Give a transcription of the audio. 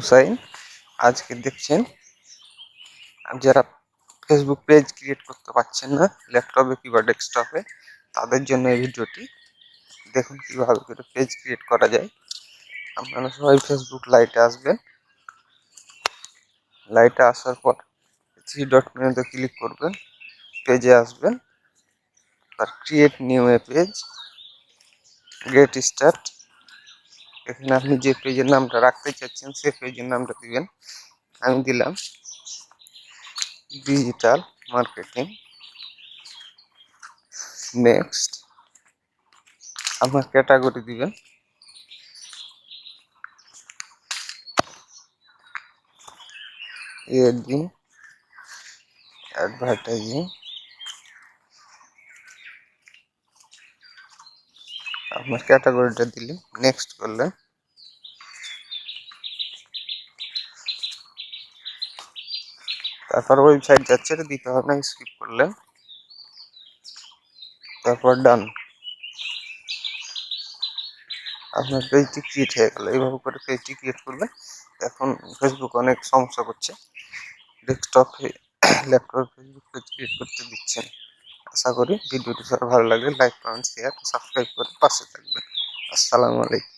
হুসাইন। আজকে দেখছেন যারা ফেসবুক পেজ ক্রিয়েট করতে পারছেন না ল্যাপটপে কিংবা ডেস্কটপে, তাদের জন্য এই ভিডিওটি। দেখুন কিভাবে করে পেজ ক্রিয়েট করা যায়। আপনারা সবাই ফেসবুক লাইটে আসবেন। লাইটে আসার পর থ্রি ডট মেনুতে ক্লিক করবেন, পেজে আসবেন, আর create new a page, get start. এখানে আপনি যে পেজের নামটা রাখতে চাচ্ছেন সেই পেজের নামটা দিবেন। আমি দিলাম ডিজিটাল মার্কেটিং। নেক্সট আপনার ক্যাটাগরি দিবেন, দিন অ্যাডভার্টাইজিং। আপনার ক্যাটাগরিটা দিলেন, নেক্সট করলেন। তারপর ওয়েবসাইট যাচ্ছে, এটা দিতে হবে না, স্কিপ করলেন। তারপর ডান। আপনার পেজটি ক্রিয়েট হয়ে গেল। এইভাবে করে পেজটি ক্রিয়েট করবেন। এখন ফেসবুক অনেক সমস্যা করছে, ডেস্কটপে ল্যাপটপে ফেসবুক পেজ ক্রিয়েট করতে দিচ্ছে না। আশা করি ভিডিওটি সবার ভালো লাগলে লাইক, কমেন্ট, শেয়ার, সাবস্ক্রাইব করে পাশে থাকবেন। আসসালামু আলাইকুম।